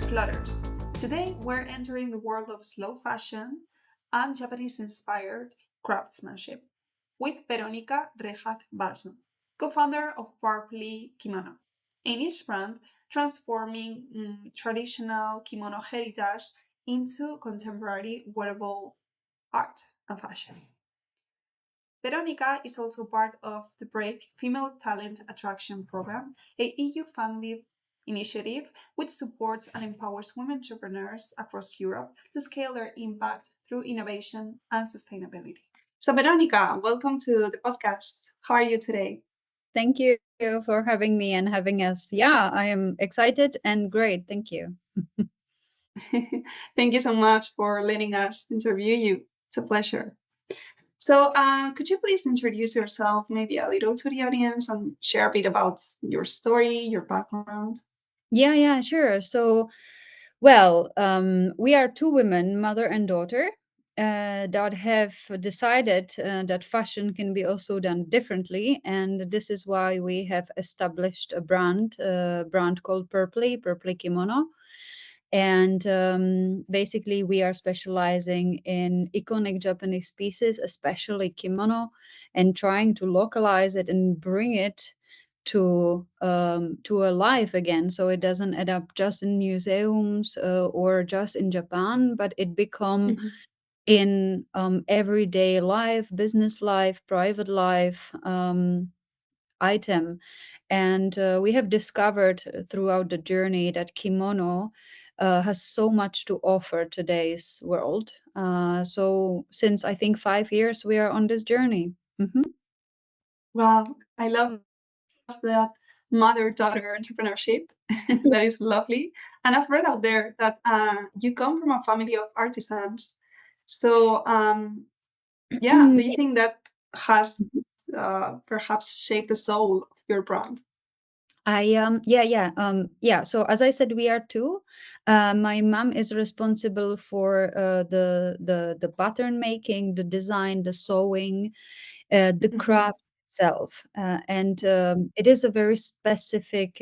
explorers. Today we're entering the world of slow fashion and Japanese-inspired craftsmanship with Veronika Řehák Balson, co-founder of PURPLY Kimono, a niche brand transforming traditional kimono heritage into contemporary wearable art and fashion. Veronika is also part of the Break Female Talent Attraction Program, a EU-funded initiative which supports and empowers women entrepreneurs across Europe to scale their impact through innovation and sustainability. So, Veronika, welcome to the podcast. How are you today? Thank you for having me and having us. Yeah, I am excited and great. Thank you. Thank you so much for letting us interview you. It's a pleasure. So, could you please introduce yourself maybe a little to the audience and share a bit about your story, your background? Yeah, sure. So, well, we are two women, mother and daughter, that have decided that fashion can be also done differently, and this is why we have established a brand called PURPLY Kimono. And basically, we are specializing in iconic Japanese pieces, especially kimono, and trying to localize it and bring it to a life again, so it doesn't end up just in museums or just in Japan, but it become in everyday life, business life, private life item. And we have discovered throughout the journey that kimono has so much to offer today's world. So since I think 5 years, we are on this journey. Wow, I love that mother-daughter entrepreneurship. That is lovely. And I've read out there that you come from a family of artisans. So, do you think that has perhaps shaped the soul of your brand? So as I said, we are two. My mom is responsible for the pattern making, the design, the sewing, the craft itself, and it is a very specific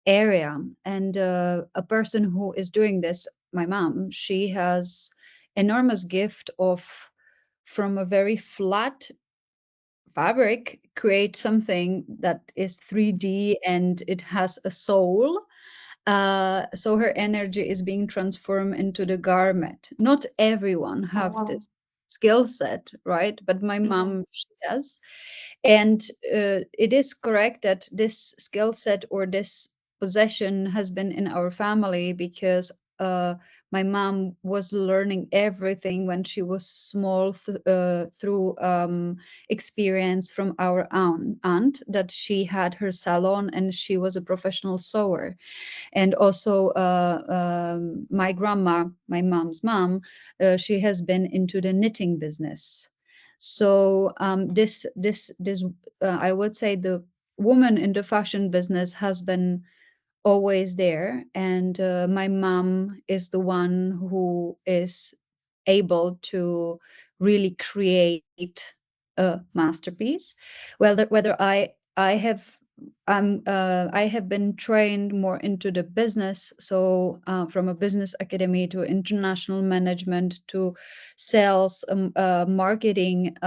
area. And a person who is doing this, my mom, she has enormous gift of from a very flat fabric create something that is 3D and it has a soul. So her energy is being transformed into the garment. Not everyone have this skill set, right? But my mom, she does. And it is correct that this skill set or this possession has been in our family because my mom was learning everything when she was small through experience from our aunt that she had her salon and she was a professional sewer. And also my grandma, my mom's mom, she has been into the knitting business. So this I would say the woman in the fashion business has been always there, and my mom is the one who is able to really create a masterpiece. Whether I have been trained more into the business, so from a business academy to international management to sales, marketing,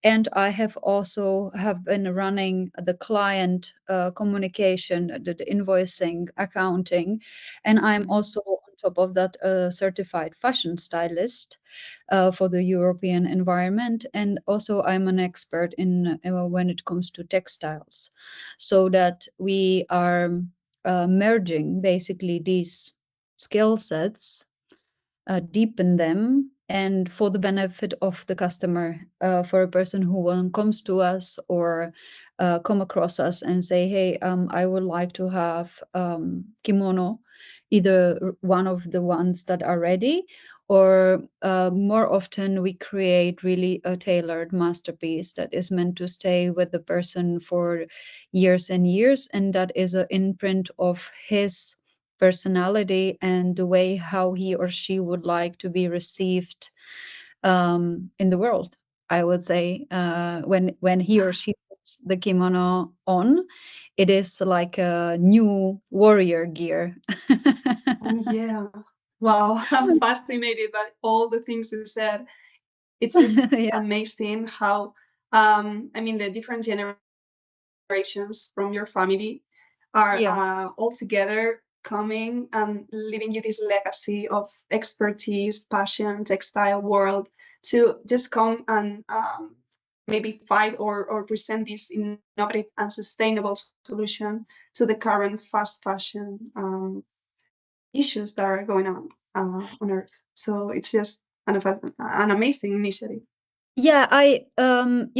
and I have also have been running the client communication, the invoicing, accounting, and I'm also on top of that a certified fashion stylist for the European environment, and also I'm an expert in when it comes to textiles, so that we are merging basically these skill sets, deepen them, and for the benefit of the customer, for a person who comes to us or come across us and say, hey, I would like to have kimono, either one of the ones that are ready, or more often we create really a tailored masterpiece that is meant to stay with the person for years and years, and that is an imprint of his personality and the way how he or she would like to be received in the world. I would say when he or she puts the kimono on, it is like a new warrior gear. Oh, yeah. Wow, I'm fascinated by all the things you said. It's just Yeah, amazing how, I mean, the different generations from your family are yeah, all together coming and leaving you this legacy of expertise, passion, textile world to just come and maybe fight or present this innovative and sustainable solution to the current fast fashion issues that are going on Earth. So it's just an amazing initiative. yeah. I am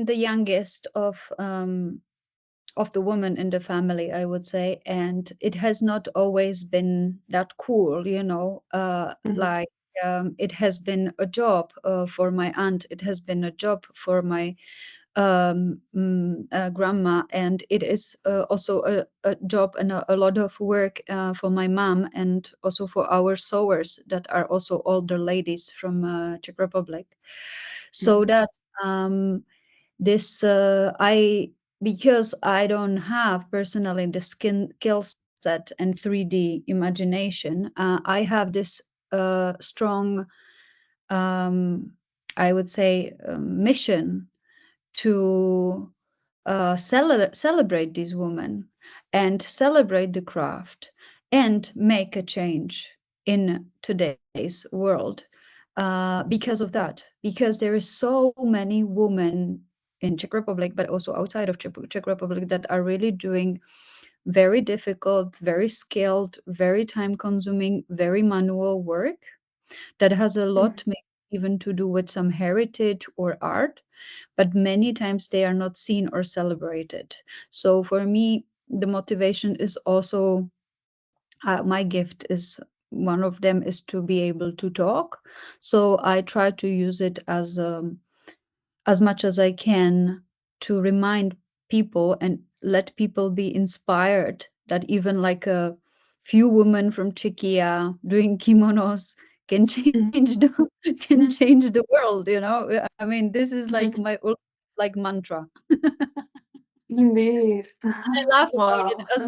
the youngest of the woman in the family, I would say, and it has not always been that cool, Mhm. like it has been a job for my aunt, it has been a job for my grandma, and it is also a job and a lot of work for my mom, and also for our sewers that are also older ladies from Czech Republic. So Mhm. that this I because I don't have personally the skill set and 3D imagination, I have this strong, um, I would say, mission to celebrate these women and celebrate the craft and make a change in today's world, because of that, because there is so many women in Czech Republic, but also outside of Czech Republic, that are really doing very difficult, very skilled, very time consuming, very manual work that has a Mhm. lot maybe even to do with some heritage or art, but many times they are not seen or celebrated. So for me, the motivation is also, my gift is, one of them is to be able to talk. So I try to use it as much as I can to remind people and let people be inspired that even like a few women from Czechia doing kimonos can change Mhm. the can change the world. I mean, this is like Mhm. my like mantra. Indeed. I laugh about it Wow. as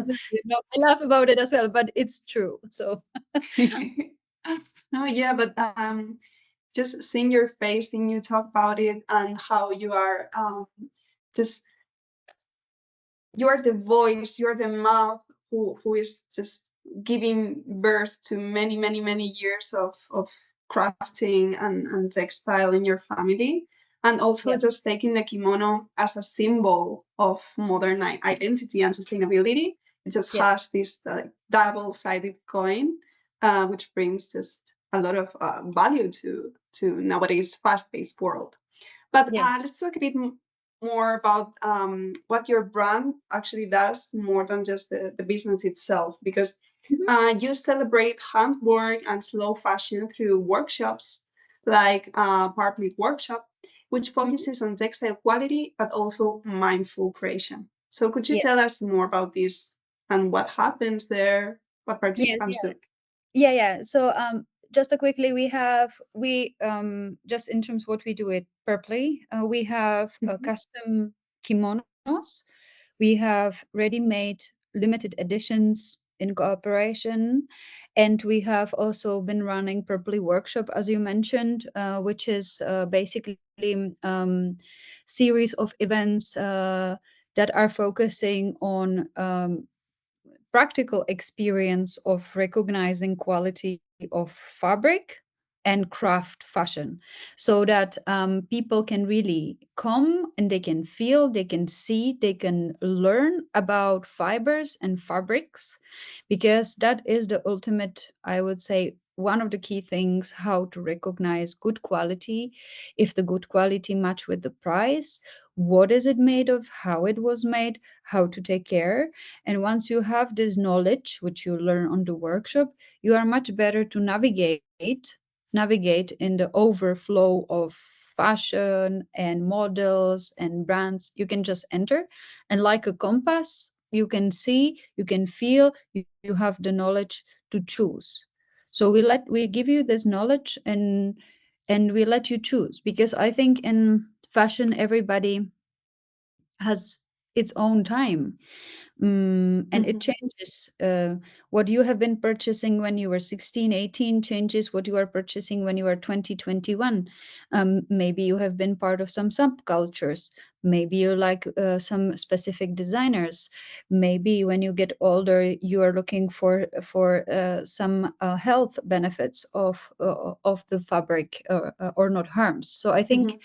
well, I laugh about it as well, but it's true. So No, yeah, but just seeing your face, seeing you talk about it, and how you are just you are the voice, you are the mouth who is just giving birth to many, many, many years of crafting and textile in your family. And also yeah, just taking the kimono as a symbol of modern identity and sustainability. It just yeah, has this double-sided coin, which brings just a lot of value to nowadays fast-paced world. But yeah. let's talk a bit more about what your brand actually does, more than just the business itself, because Mhm. you celebrate handwork and slow fashion through workshops like PURPLY Workshop, which Mhm. focuses on textile quality but also mindful creation. So could you Yeah. tell us more about this and what happens there, what Yes, participants yeah. do? Yeah. So just quickly, we just in terms what we do at Purpley, we have Mhm. custom kimonos, we have ready-made limited editions in cooperation, and we have also been running Purpley Workshop, as you mentioned, which is basically series of events that are focusing on practical experience of recognizing quality of fabric and craft fashion, so that people can really come and they can feel, they can see, they can learn about fibers and fabrics, because that is the ultimate, I would say, one of the key things, how to recognize good quality, if the good quality match with the price, what is it made of, how it was made, how to take care. And once you have this knowledge, which you learn on the workshop, you are much better to navigate in the overflow of fashion and models and brands. You can just enter, and like a compass, you can see, you can feel, you have the knowledge to choose. So we give you this knowledge, and we let you choose, because I think in fashion everybody has its own time. And it changes. What you have been purchasing when you were 16, 18 changes what you are purchasing when you are 20, 21. Maybe you have been part of some subcultures. Maybe you like some specific designers. Maybe when you get older, you are looking for some health benefits of the fabric, or not harms. So I think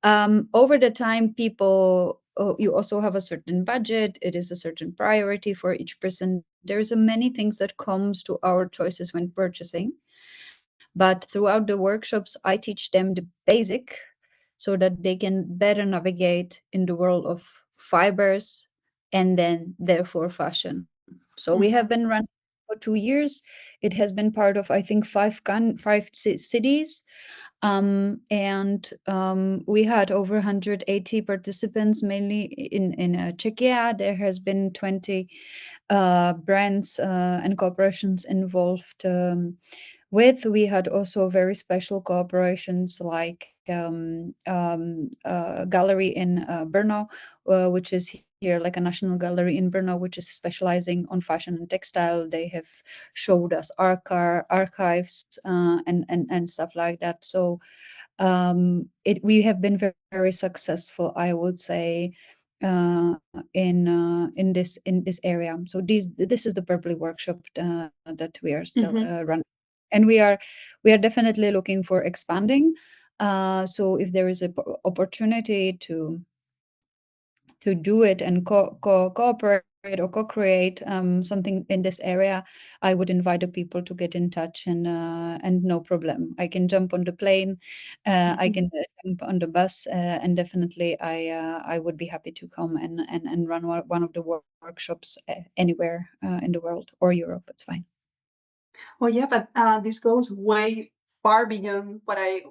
over the time, people, you also have a certain budget. It is a certain priority for each person. There's a many things that comes to our choices when purchasing. But throughout the workshops, I teach them the basic so that they can better navigate in the world of fibers and then therefore fashion. So we have been running for 2 years. It has been part of, I think, five cities, and we had over 180 participants, mainly in Czechia. There has been 20 brands and corporations involved. We had also very special cooperations like a gallery in Brno, which is here like a national gallery in Brno, which is specializing on fashion and textile. They have showed us archives and stuff like that. So we have been very, very successful, I would say, in this area. So this is the Purpley workshop that we are still running, and we are definitely looking for expanding. So if there is a opportunity to do it and cooperate or co-create something in this area, I would invite the people to get in touch, and no problem. I can jump on the plane, I can jump on the bus, and definitely I would be happy to come and run one of the workshops anywhere in the world or Europe. It's fine. Oh yeah, but this goes way far beyond what I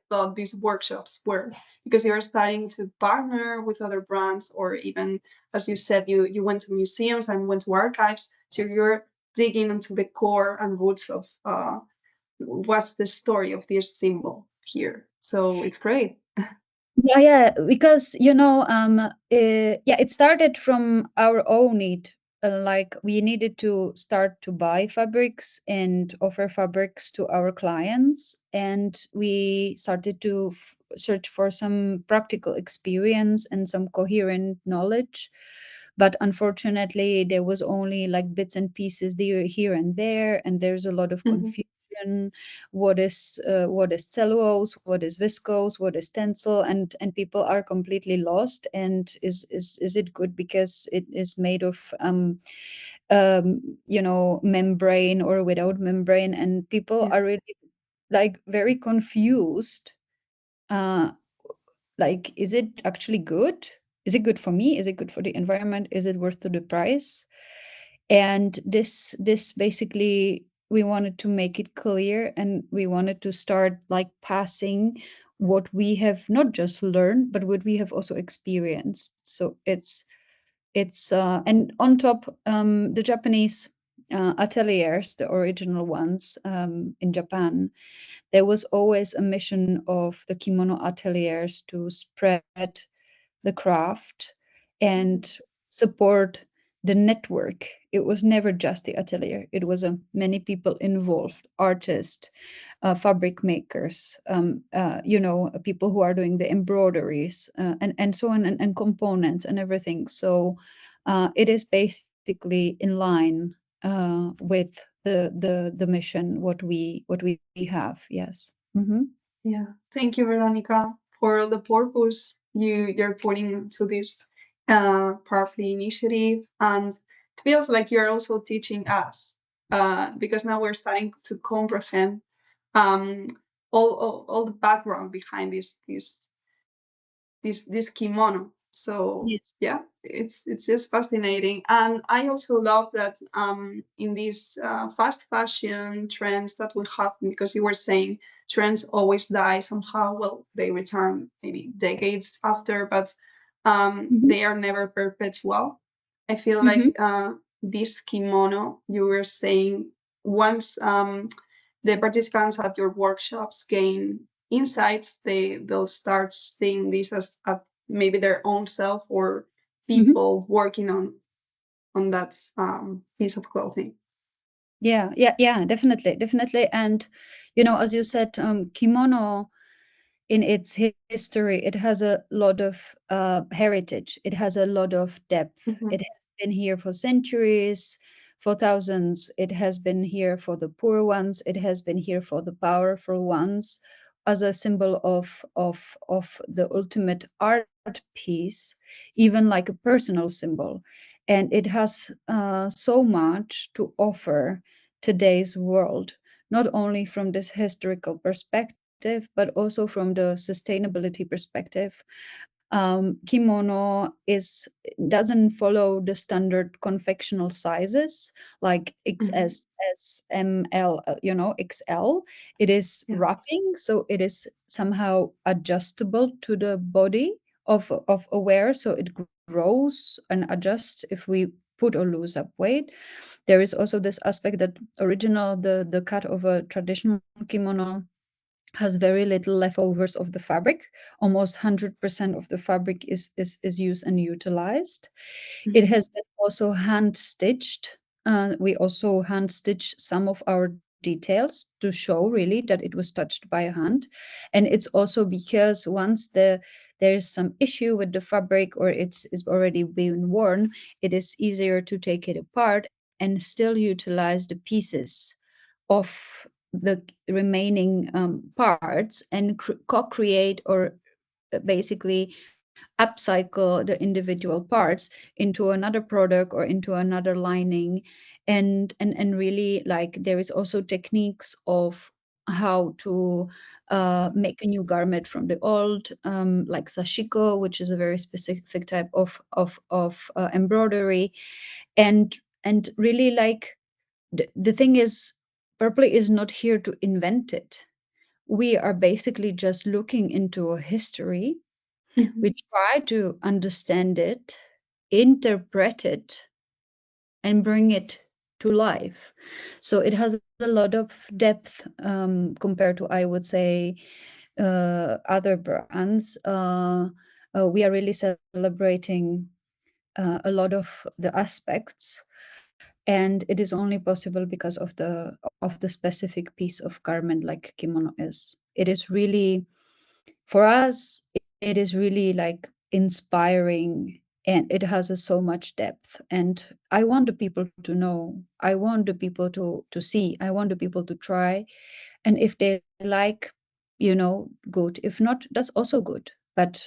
thought these workshops were, because you're starting to partner with other brands, or even, as you said, you went to museums and went to archives, so you're digging into the core and roots of what's the story of this symbol here. So it's great. Yeah, because it started from our own need. Like we needed to start to buy fabrics and offer fabrics to our clients, and we started to search for some practical experience and some coherent knowledge. But unfortunately, there was only like bits and pieces here and there, and there's a lot of confusion. What is cellulose, what is viscose, what is stencil, and people are completely lost. And is it good because it is made of membrane or without membrane? And people are really like very confused. uh like, is it actually good? Is it good for me? Is it good for the environment? Is it worth the price? And this basically, we wanted to make it clear, and we wanted to start like passing what we have not just learned, but what we have also experienced. So it's and on top, the Japanese ateliers, the original ones in Japan, there was always a mission of the kimono ateliers to spread the craft and support the network. It was never just the atelier. It was many people involved, artists, fabric makers, people who are doing the embroideries, and so on, and components and everything. So it is basically in line with the mission, what we have. Yes. Yeah, thank you, Veronika, for the purpose you're putting into this Powerfully initiative, and it feels like you're also teaching us, because now we're starting to comprehend um, all the background behind this kimono. So Yes. yeah, it's just fascinating, and I also love that in these fast fashion trends that we have, because you were saying trends always die somehow. Well, they return maybe decades after, but they are never perpetual. I feel like this kimono, you were saying, once the participants at your workshops gain insights, they'll start seeing this as maybe their own self or people working on that piece of clothing. Yeah, definitely. And as you said, kimono in its history, it has a lot of heritage. It has a lot of depth. It has been here for centuries, for thousands. It has been here for the poor ones. It has been here for the powerful ones, as a symbol of the ultimate art piece, even like a personal symbol. And it has so much to offer today's world, not only from this historical perspective, but also from the sustainability perspective. Kimono doesn't follow the standard confectional sizes like XS, S, M, L, XL. It is wrapping, so it is somehow adjustable to the body of a wearer, so it grows and adjusts if we put or lose up weight. There is also this aspect that the cut of a traditional kimono has very little leftovers of the fabric. Almost 100% of the fabric is used and utilized. It has been also hand stitched. We also hand stitch some of our details to show really that it was touched by a hand. And it's also because once there's some issue with the fabric or it's already been worn, it is easier to take it apart and still utilize the pieces of the remaining parts and co-create or basically upcycle the individual parts into another product or into another lining. And really, like, there is also techniques of how to make a new garment from the old, like sashiko, which is a very specific type of embroidery. And really, like, the thing is, Purpley is not here to invent it. We are basically just looking into a history. We try to understand it, interpret it, and bring it to life. So it has a lot of depth compared to, I would say, other brands. We are really celebrating a lot of the aspects, and it is only possible because of the specific piece of garment like kimono is. It is really, for us, it is really like inspiring, and it has so much depth. And I want the people to know, I want the people to see, I want the people to try. And if they like, good. If not, that's also good. But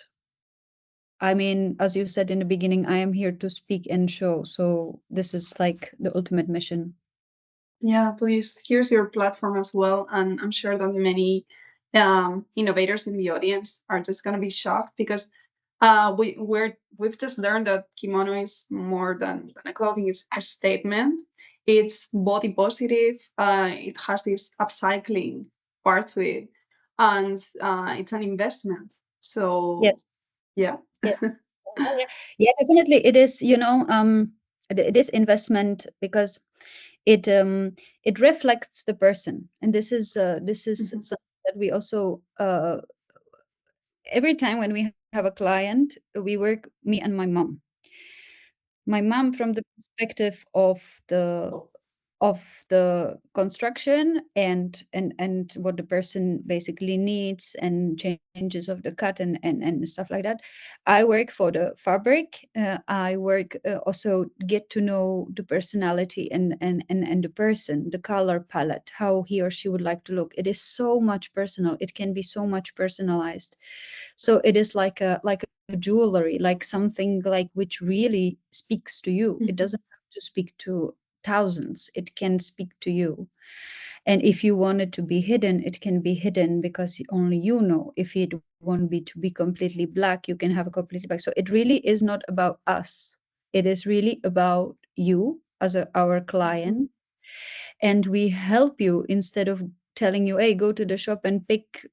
I mean, as you said in the beginning, I am here to speak and show. So this is like the ultimate mission. Yeah, please. Here's your platform as well. And I'm sure that many innovators in the audience are just going to be shocked because we've just learned that kimono is more than a clothing. It's a statement. It's body positive. It has this upcycling part to it, and it's an investment. So Yes. yeah. Yeah. Yeah, definitely. It is, it is investment because it reflects the person. And this is something that we also every time when we have a client, we work, me and my mom. My mom from the perspective of the construction and what the person basically needs and changes of the cut and stuff like that. I work for the fabric. I work also get to know the personality and the person, the color palette, how he or she would like to look. It is so much personal. It can be so much personalized. So it is like a jewelry, like something like which really speaks to you. It doesn't have to speak to thousands. It can speak to you. And if you want it to be hidden, it can be hidden because only you know. If it want be to be completely black, you can have a completely black. So it really is not about us. It is really about you as our client. And we help you instead of telling you, hey, go to the shop and pick,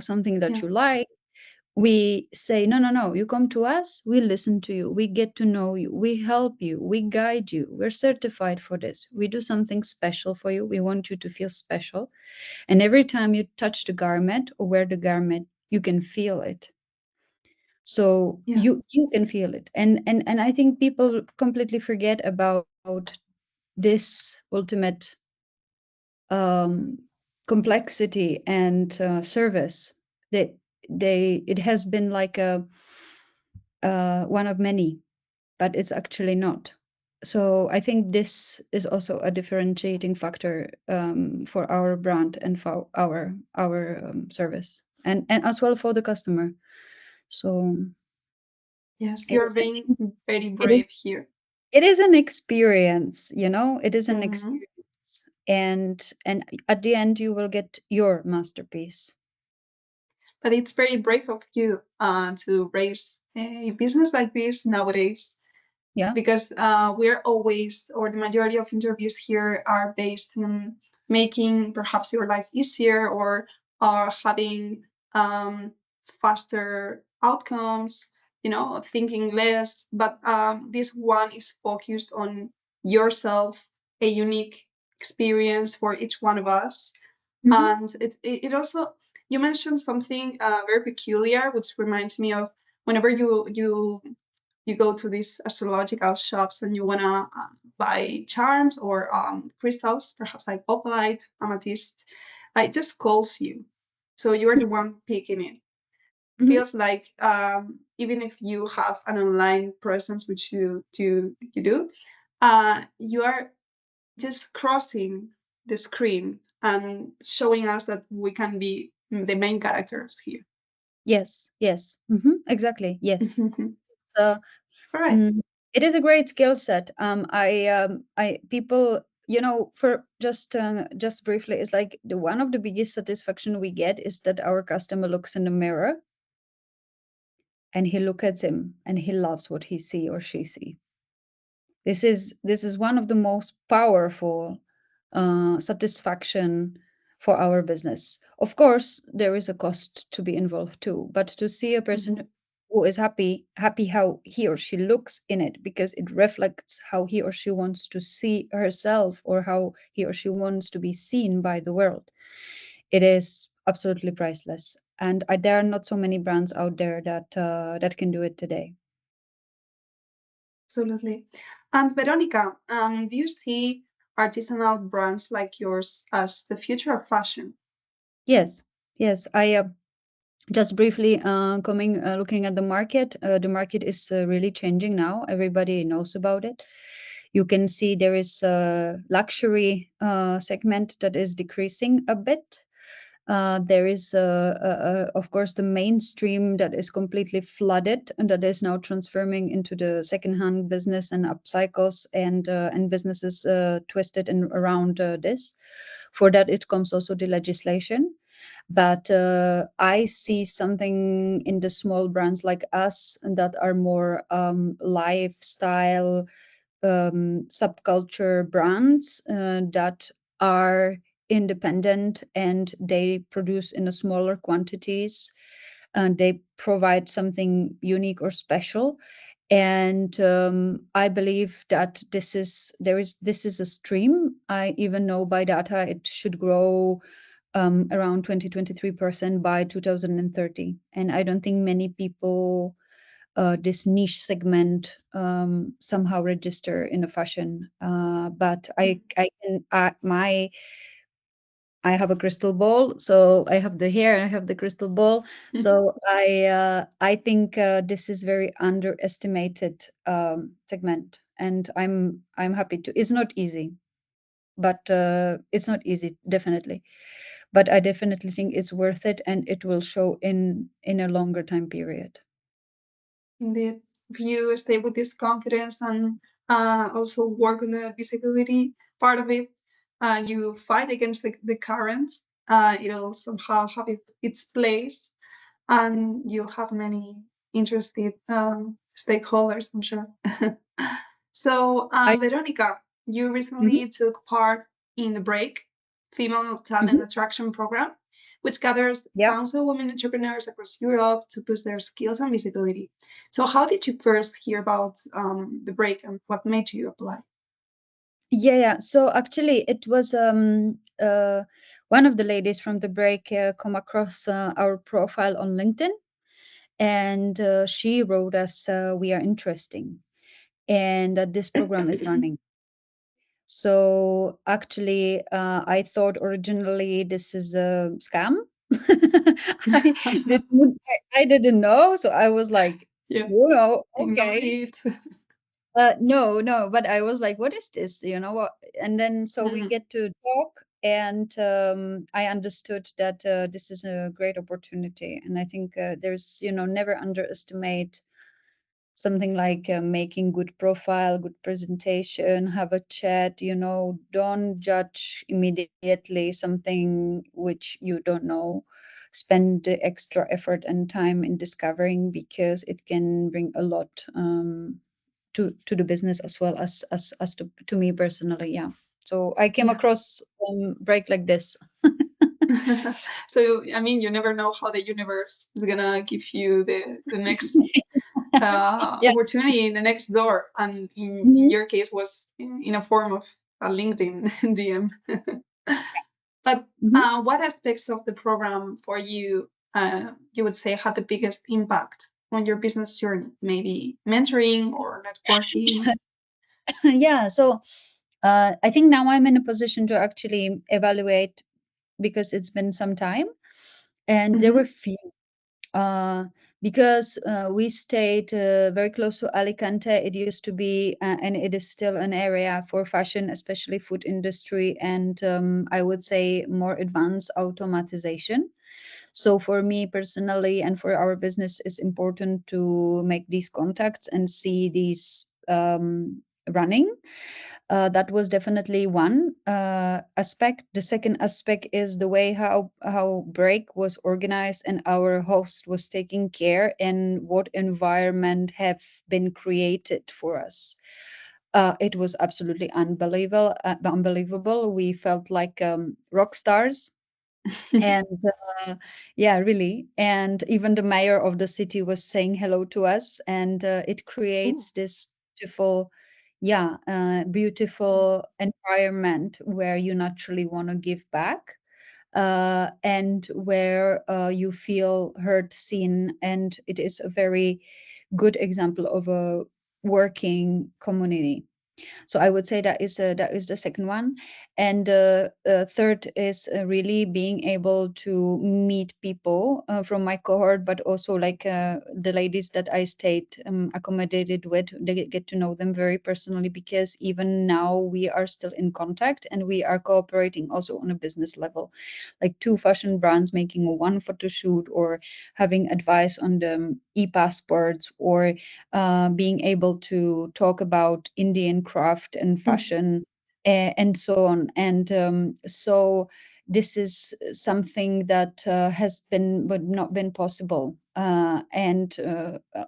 something that you like. We say, no, no, no, you come to us, we listen to you, we get to know you, we help you, we guide you, we're certified for this, we do something special for you, we want you to feel special. And every time you touch the garment or wear the garment, you can feel it. So Yeah. you can feel it, and I think people completely forget about this ultimate um, complexity and service. They it has been like a one of many, but it's actually not. So I think this is also a differentiating factor for our brand and for our service, and as well for the customer. So Yes, it you're is an, being very it is brave here. it is an experience, you know. It is an Hmm. experience, and at the end you will get your masterpiece. But it's very brave of you to raise a business like this nowadays, Yeah. because we're always, or the majority of interviews here are based on making perhaps your life easier, or having faster outcomes, thinking less. But this one is focused on yourself, a unique experience for each one of us. Mhm. And it also, you mentioned something very peculiar, which reminds me of whenever you go to these astrological shops and you wanna buy charms or crystals, perhaps like opalite, amethyst. It just calls you, so you are the one picking it. Mhm. Feels like even if you have an online presence, which you do, you are just crossing the screen and showing us that we can be the main characters here. Yes, yes. Exactly. Yes. Uh, All right. mm, it is a great skill set. I people, for just briefly, it's like the one of the biggest satisfaction we get is that our customer looks in the mirror and he look at him and he loves what he see or she see. This is one of the most powerful satisfaction for our business. Of course, there is a cost to be involved too, but to see a Mhm. person who is happy how he or she looks in it because it reflects how he or she wants to see herself or how he or she wants to be seen by the world. It is absolutely priceless, and there are not so many brands out there that can do it today. Absolutely. And Veronica, do you see artisanal brands like yours as the future of fashion? Yes, yes. I just briefly coming looking at the market. The market is really changing now. Everybody knows about it. You can see there is a luxury segment that is decreasing a bit. There is, of course, the mainstream that is completely flooded and that is now transforming into the secondhand business and upcycles and businesses twisted and around this. For that, it comes also the legislation. But I see something in the small brands like us that are more lifestyle subculture brands that are independent and they produce in a smaller quantities and they provide something unique or special. And I believe that this is a stream. I even know by data it should grow around 20-23% by 2030. And I don't think many people this niche segment somehow register in the fashion. But I can I have a crystal ball, so I have the hair and I have the crystal ball. So I think this is very underestimated segment, and I'm happy to. It's not easy, but it's not easy definitely. But I definitely think it's worth it, and it will show in a longer time period. Indeed, if you stay with this confidence and also work on the visibility part of it, you fight against the currents. It'll somehow have its place, and you'll have many interested stakeholders, I'm sure. So, I Veronica, you Mhm, recently took part in the Break Female Talent mhm. Attraction Program, which gathers Yep. thousands of women entrepreneurs across Europe to boost their skills and visibility. So, how did you first hear about the Break, and what made you apply? Yeah. So actually, it was one of the ladies from the break come across our profile on LinkedIn, and she wrote us, we are interesting, and that this program is running. So actually, I thought originally this is a scam. I didn't know, so I was like, Yeah, ignore okay. it. No, but I was like, what is this? What? And then so we Mhm. get to talk, and I understood that this is a great opportunity. And I think there's, never underestimate something like making good profile, good presentation, have a chat, don't judge immediately something which you don't know. Spend the extra effort and time in discovering, because it can bring a lot to the business, as well as to me personally. Yeah. So I came Yeah. across break like this. So, I mean, you never know how the universe is gonna give you the next Yeah. opportunity in the next door, and in Mhm. your case was in a form of a LinkedIn DM. But Mhm. what aspects of the program for you you would say had the biggest impact on your business journey? Maybe mentoring or networking? Yeah. So I think now I'm in a position to actually evaluate, because it's been some time, and there were Mm-hmm. few. Uh, because we stayed very close to Alicante. It used to be, and it is still an area for fashion, especially food industry, and I would say more advanced automatization. So for me personally, and for our business, it's important to make these contacts and see these running. That was definitely one aspect. The second aspect is the way how break was organized and our host was taking care, and what environment have been created for us. It was absolutely unbelievable. Unbelievable. We felt like rock stars, and yeah, really. And even the mayor of the city was saying hello to us, and it Ooh. creates this beautiful, yeah, beautiful environment where you naturally want to give back, and where you feel heard, seen, and it is a very good example of a working community. So I would say that is the second one, and third is really being able to meet people from my cohort, but also like the ladies that I stayed accommodated with. They get to know them very personally, because even now we are still in contact, and we are cooperating also on a business level, like two fashion brands making one photo shoot, or having advice on the e-passports, or being able to talk about Indian craft and fashion, and so on. And so this is something that has been but not been possible. And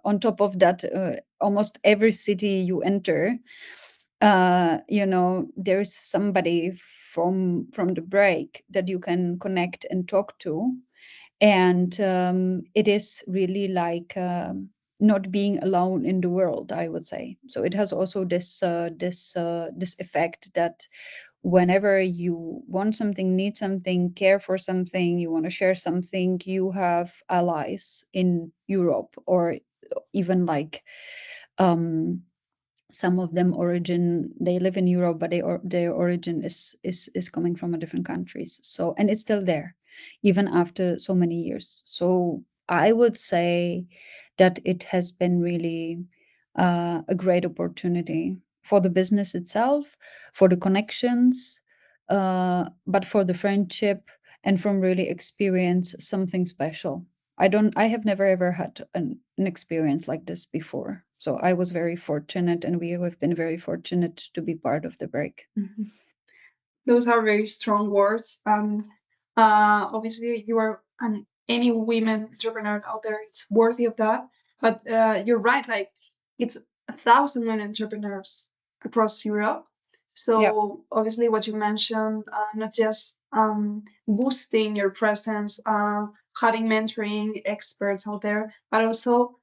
on top of that, almost every city you enter, there's somebody from the break that you can connect and talk to, and it is really like not being alone in the world, I would say. So it has also this effect that whenever you want something, need something, care for something, you want to share something, you have allies in Europe, or even like um some of them origin, they live in Europe, but their origin is coming from a different countries. So, and it's still there even after so many years. So I would say that it has been really a great opportunity for the business itself, for the connections, but for the friendship, and from really experience something special. I have never ever had an experience like this before. So I was very fortunate, and we have been very fortunate to be part of the break. Mhm. Those are very strong words, and obviously you are, and any women entrepreneur out there, it's worthy of that. But you're right, like it's 1,000 women entrepreneurs across Europe. Yeah. So obviously what you mentioned, not just boosting your presence, having mentoring experts out there, but also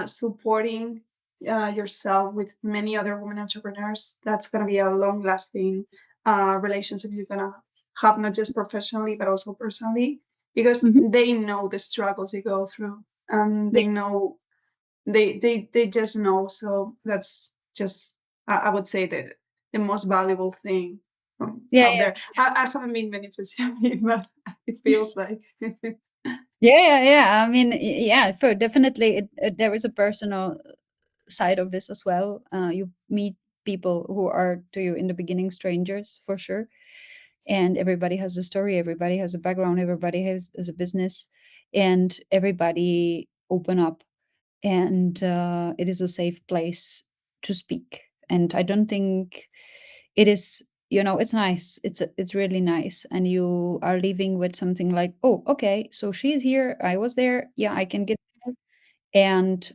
supporting yourself with many other women entrepreneurs. That's going to be a long lasting relationship you're gonna have, not just professionally but also personally, because Hmm. they know the struggles you go through. and they know, they just know. So that's just, I would say, the most valuable thing Yeah, out yeah. there. I haven't been beneficiary, but it feels like. Yeah. I mean, yeah, for definitely, there is a personal side of this as well. You meet people who are to you in the beginning strangers, for sure, and everybody has a story, everybody has a background, everybody has a business, and everybody open up, and it is a safe place to speak. And I don't think it is, it's nice, it's really nice, and you are leaving with something like, oh, okay, so she's here, I was there, yeah, I can get there. And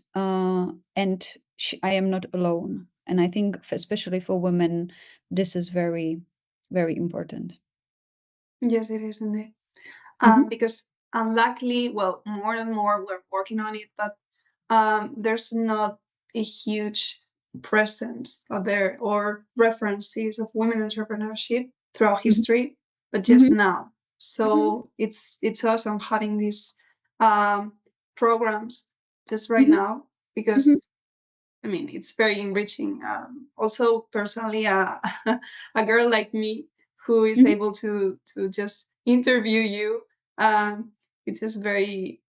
I am not alone, and I think especially for women this is very, very important. Yes, it is indeed. Mhm, Because unluckily, well, more and more we're working on it, but there's not a huge presence out there or references of women entrepreneurship throughout mhm, history, but just mhm, now. mhm, So it's awesome having these programs just right mhm, now, mhm, because I mean, it's very enriching. Also, personally, a girl like me who is mhm. able to just interview you, um, it's just very,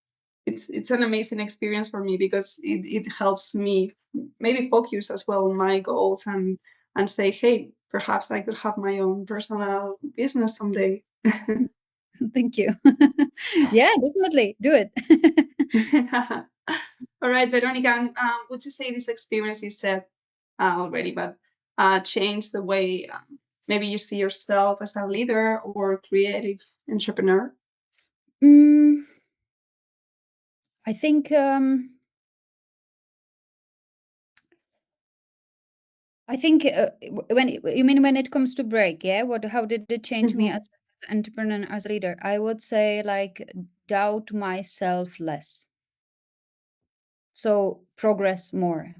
it's an amazing experience for me, because it helps me maybe focus as well on my goals, and say, hey, perhaps I could have my own personal business someday. Thank you. Yeah, definitely do it. All right, Veronica, and, would you say this experience you said already, but changed the way maybe you see yourself as a leader or creative entrepreneur? Mm, I think when you mean when it comes to break, yeah, how did it change me Mhm. as an entrepreneur, as a leader? I would say like doubt myself less. So progress more.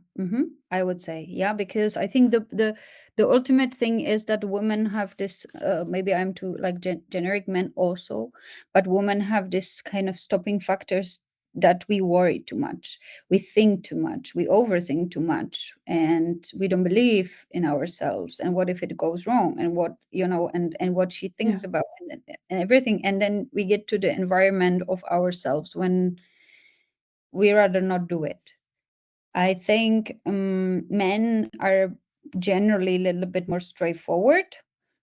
I would say, yeah, because I think the ultimate thing is that women have this. Maybe I'm too like generic, men also, but women have this kind of stopping factors, that we worry too much, we think too much, we overthink too much, and we don't believe in ourselves. And what if it goes wrong? And what, and what she thinks Yeah. about, and everything. And then we get to the environment of ourselves when we rather not do it. I think men are generally a little bit more straightforward.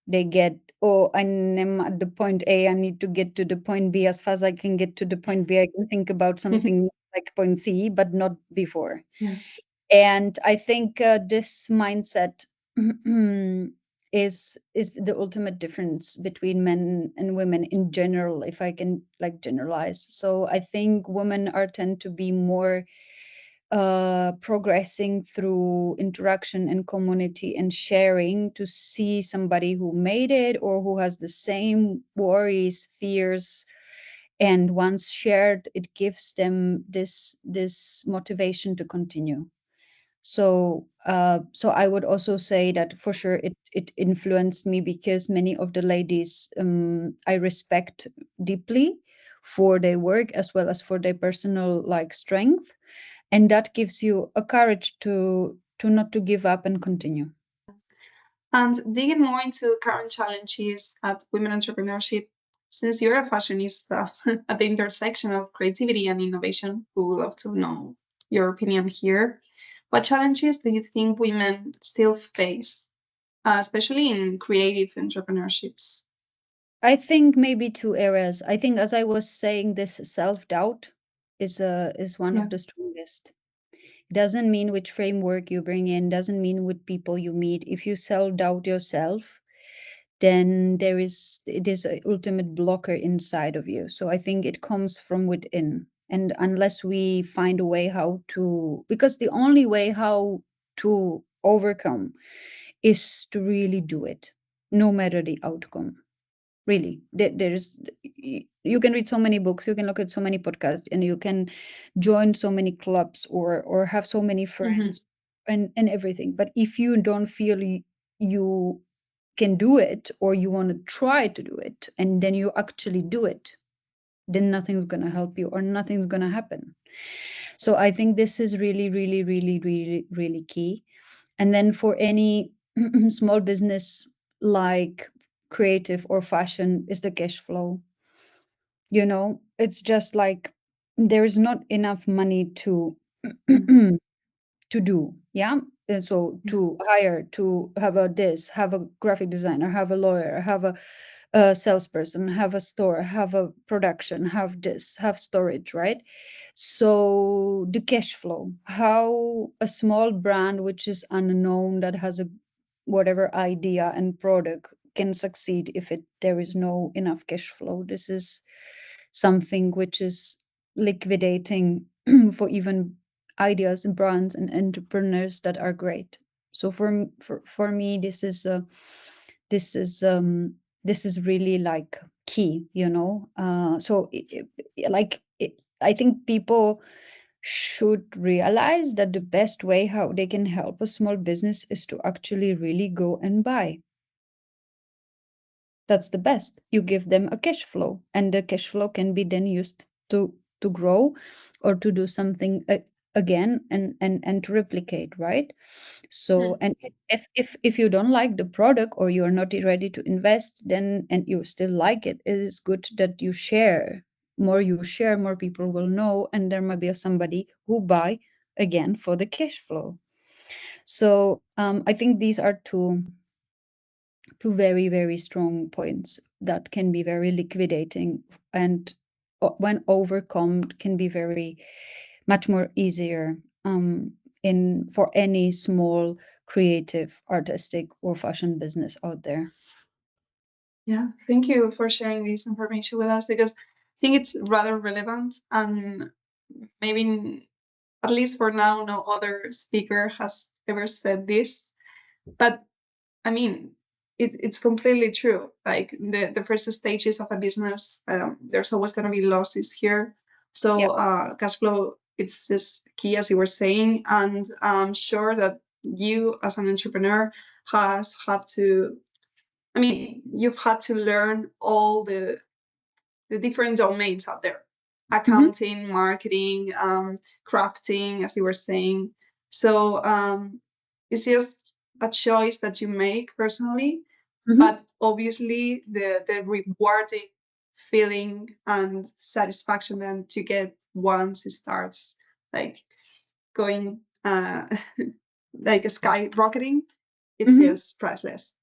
They get, oh, I'm at the point A, I need to get to the point B. As fast as I can get to the point B, I can think about something like point C, but not before. Yeah. And I think this mindset is the ultimate difference between men and women in general, if I can like generalize. So I think women are tend to be more progressing through interaction and community and sharing, to see somebody who made it or who has the same worries, fears, and once shared, it gives them this motivation to continue. So I would also say that for sure it influenced me, because many of the ladies I respect deeply for their work as well as for their personal like strength, and that gives you a courage to not to give up and continue. And digging more into current challenges at women entrepreneurship, since you're a fashionista at the intersection of creativity and innovation, we would love to know your opinion here. What challenges do you think women still face, especially in creative entrepreneurships? I think maybe two areas. I think, as I was saying, this self-doubt is one Yeah. of the strongest. Doesn't mean which framework you bring in, doesn't mean with people you meet. If you self-doubt yourself, then it is an ultimate blocker inside of you. So I think it comes from within. And unless we find a way how to, because the only way how to overcome is to really do it, no matter the outcome. Really, you can read so many books, you can look at so many podcasts, and you can join so many clubs, or have so many Mhm. friends, and everything. But if you don't feel you can do it, or you want to try to do it, and then you actually do it, then nothing's going to help you, or nothing's going to happen. So I think this is really, really, really, really, really key. And then for any small business like creative or fashion is the cash flow. It's just like there is not enough money to to do, yeah. And so to hire, to have a this, have a graphic designer, have a lawyer, have a salesperson, have a store, have a production, have this, have storage, right? So the cash flow, how a small brand which is unknown, that has a whatever idea and product, can succeed if there is no enough cash flow. This is something which is liquidating for even ideas and brands and entrepreneurs that are great. So for me, this is this is really like key, so I think people should realize that the best way how they can help a small business is to actually really go and buy. That's the best. You give them a cash flow, and the cash flow can be then used to grow or to do something again and to replicate, right? So, and if you don't like the product or you are not ready to invest, then and you still like it, it is good that you share. More you share, more people will know, and there might be somebody who buy again for the cash flow. So I think these are two very, very strong points that can be very liquidating, and when overcome can be very much more easier in for any small creative, artistic, or fashion business out there. Yeah, thank you for sharing this information with us, because I think it's rather relevant, and maybe at least for now, no other speaker has ever said this. But I mean, it's completely true. Like the first stages of a business, there's always going to be losses here. So Yeah. cash flow, it's just key, as you were saying. And I'm sure that you, as an entrepreneur, has had to. I mean, you've had to learn all the different domains out there: Mhm. accounting, marketing, crafting, as you were saying. So it's just a choice that you make personally, Mhm. but obviously the rewarding feeling and satisfaction that you get once it starts like going like skyrocketing, it's Mhm. just priceless.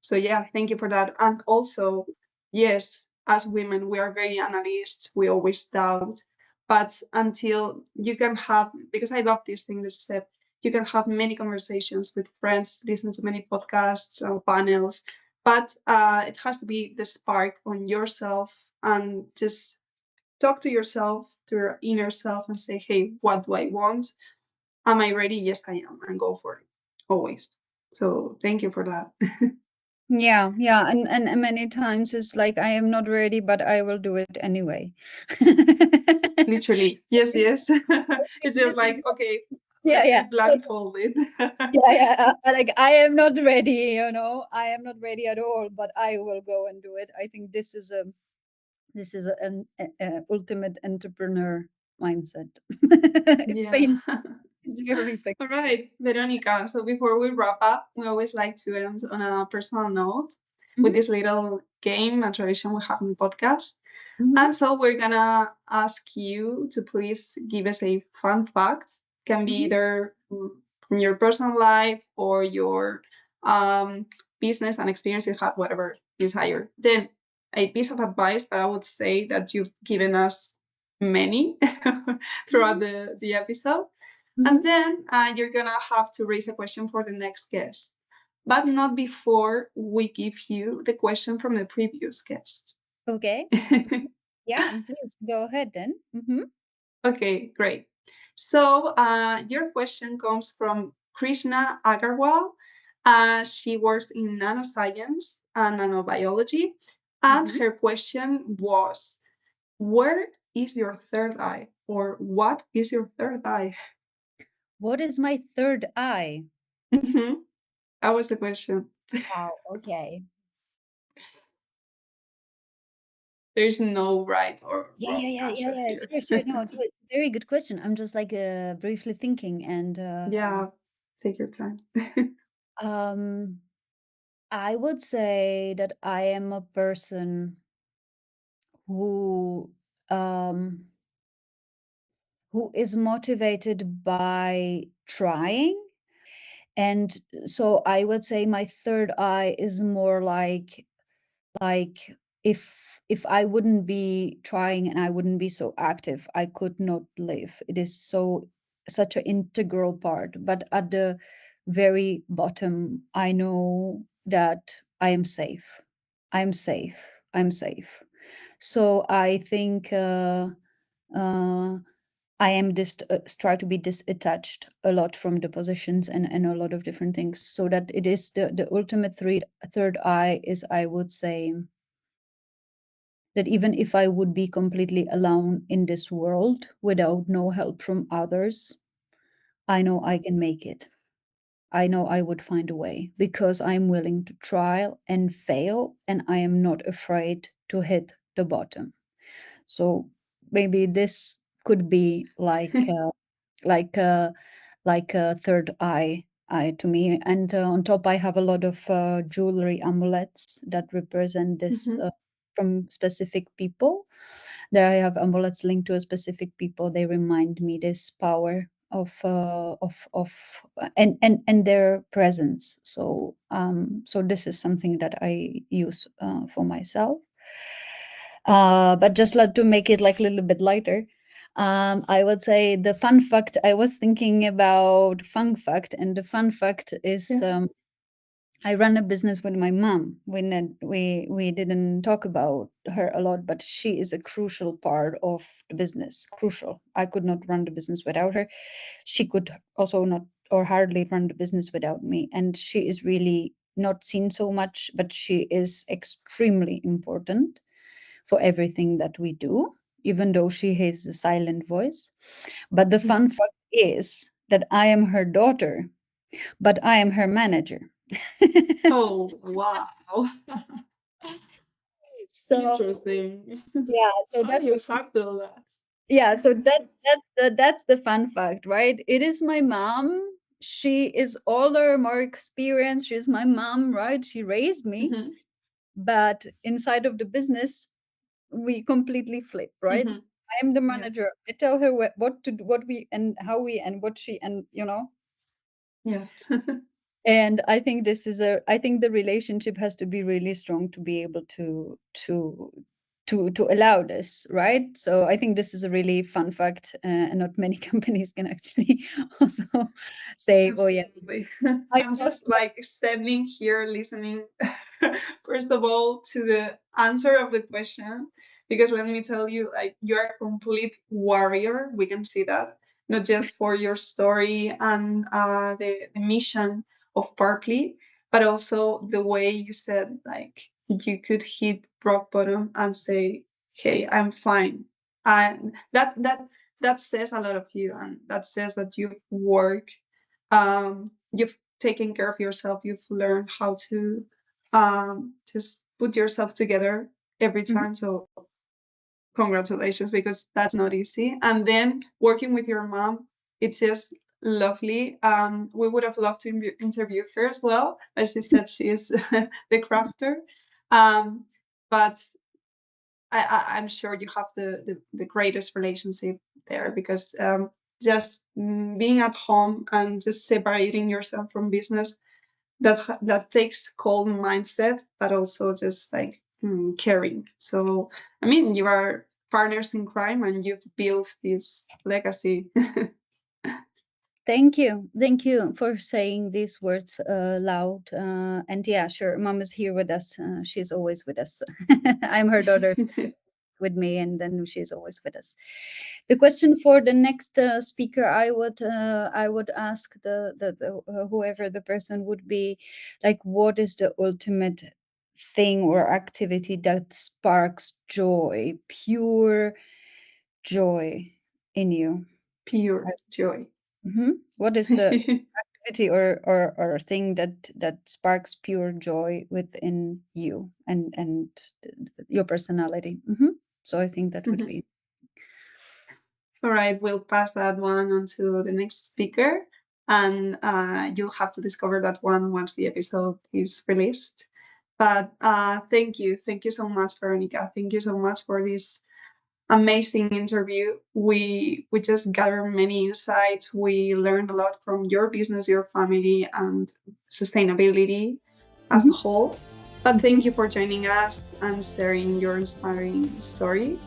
So yeah, thank you for that. And also, yes, as women, we are very analysts. We always doubt. But until you can have, because I love this thing that you said, you can have many conversations with friends, listen to many podcasts or panels, but it has to be the spark on yourself, and just talk to yourself, to your inner self, and say, hey, what do I want? Am I ready? Yes, I am, and go for it always. So thank you for that. Yeah, and many times it's like I am not ready, but I will do it anyway. Literally. Yes, yes. It's just This is like, okay, yeah, let's be yeah. So, blindfolded. yeah. Like I am not ready, I am not ready at all, but I will go and do it. I think an ultimate entrepreneur mindset. It's Yeah. pain. It's very pain. All right, Veronica. So before we wrap up, we always like to end on a personal note with Mhm, this little game and tradition we have in the podcast. mhm, And so we're gonna ask you to please give us a fun fact. Can be mhm. either from your personal life or your um, business and experience you had, whatever desire. Then a piece of advice, but I would say that you've given us many throughout the episode. And Mhm. then you're gonna have to raise a question for the next guest, but not before we give you the question from the previous guest. Okay. Yeah, please go ahead then. Okay, great. So your question comes from Krishna Agarwal. She works in nanoscience and nanobiology. And Mhm. her question was, where is your third eye? Or what is your third eye? What is my third eye? Mhm. That was the question. Wow, okay. There's no right or Yeah, wrong yeah, yeah, yeah, answer yeah. here. Sure, sure. No, it's a very good question. I'm just like briefly thinking, and Yeah, take your time. um, I would say that I am a person who um who is motivated by trying. And so I would say my third eye is more like if I wouldn't be trying and I wouldn't be so active, I could not live. It is such an integral part. But at the very bottom, I know that I am safe. I'm safe. I'm safe. So I think uh, I am just try to be disattached a lot from the positions and a lot of different things, so that it is the ultimate third eye is, I would say, that even if I would be completely alone in this world without no help from others, I know I can make it. I know I would find a way because I'm willing to try and fail, and I am not afraid to hit the bottom. So maybe this could be like a like a third eye to me. And on top, I have a lot of jewelry amulets that represent this Mhm. from specific people. There I have amulets linked to a specific people. They remind me this power of and their presence. So so this is something that I use for myself. But just like to make it like a little bit lighter, I would say the fun fact. I was thinking about fun fact, and the fun fact is Yeah. I run a business with my mom. We didn't talk about her a lot, but she is a crucial part of the business. Crucial. I could not run the business without her. She could also not or hardly run the business without me. And she is really not seen so much, but she is extremely important for everything that we do, even though she has a silent voice. But the fun Mhm. fact is that I am her daughter, but I am her manager. Oh, wow. So Interesting. yeah, so How do that's you handle that? yeah, so that's the fun fact, right? It is my mom. She is older, more experienced. She's my mom, right? She raised me, Mhm. but inside of the business, we completely flip, right? Mhm. I am the Yeah. manager. I tell her what to do, what we and how we and what she and Yeah. and I think this is a I think the relationship has to be really strong to be able to allow this, right? So I think this is a really fun fact, and not many companies can actually also say, oh yeah, Absolutely. I I'm trust just like standing here listening, first of all, to the answer of the question, because let me tell you, like, you're a complete warrior. We can see that, not just for your story and the mission of Parpley, but also the way you said, like, you could hit rock bottom and say, hey, I'm fine. And that says a lot of you, and that says that you've worked, you've taken care of yourself, you've learned how to just put yourself together every Mhm. time. So congratulations, because that's not easy. And then working with your mom, it's just lovely. We would have loved to interview her as well. As she said, she is the crafter. um, but I'm sure you have the greatest relationship there, because just being at home and just separating yourself from business, that takes calm mindset, but also just like caring. So I mean, you are partners in crime, and you've built this legacy. Thank you for saying these words loud. And yeah, sure, mom is here with us. She's always with us. I'm her daughter with me, and then she's always with us. The question for the next speaker, I would ask the whoever the person would be, like, what is the ultimate thing or activity that sparks joy, pure joy in you? Pure joy. What is the activity or thing that sparks pure joy within you and your personality. So I think that would be. All right, we'll pass that one on to the next speaker, and you'll have to discover that one once the episode is released. But thank you so much, Veronika. Thank you so much for this amazing interview. We just gathered many insights. We learned a lot from your business, your family, and sustainability as a whole. But thank you for joining us and sharing your inspiring story.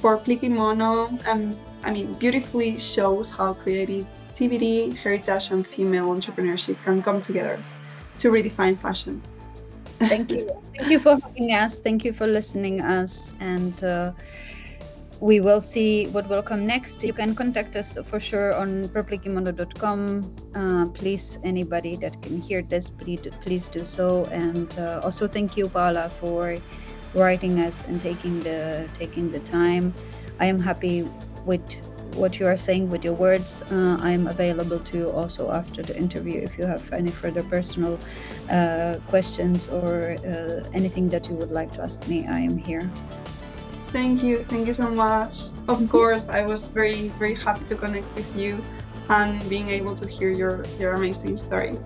PURPLY Kimono, beautifully shows how creativity, heritage, and female entrepreneurship can come together to redefine fashion. Thank you. Thank you for having us. Thank you for listening us. And we will see what will come next. You can contact us for sure on purplykimono.com. Please, anybody that can hear this, please do so. And also thank you, Paula, for writing us and taking the time. I am happy with what you are saying with your words. I am available to you also after the interview if you have any further personal questions or anything that you would like to ask me. I am here. Thank you so much. Of course, I was very, very happy to connect with you and being able to hear your amazing story.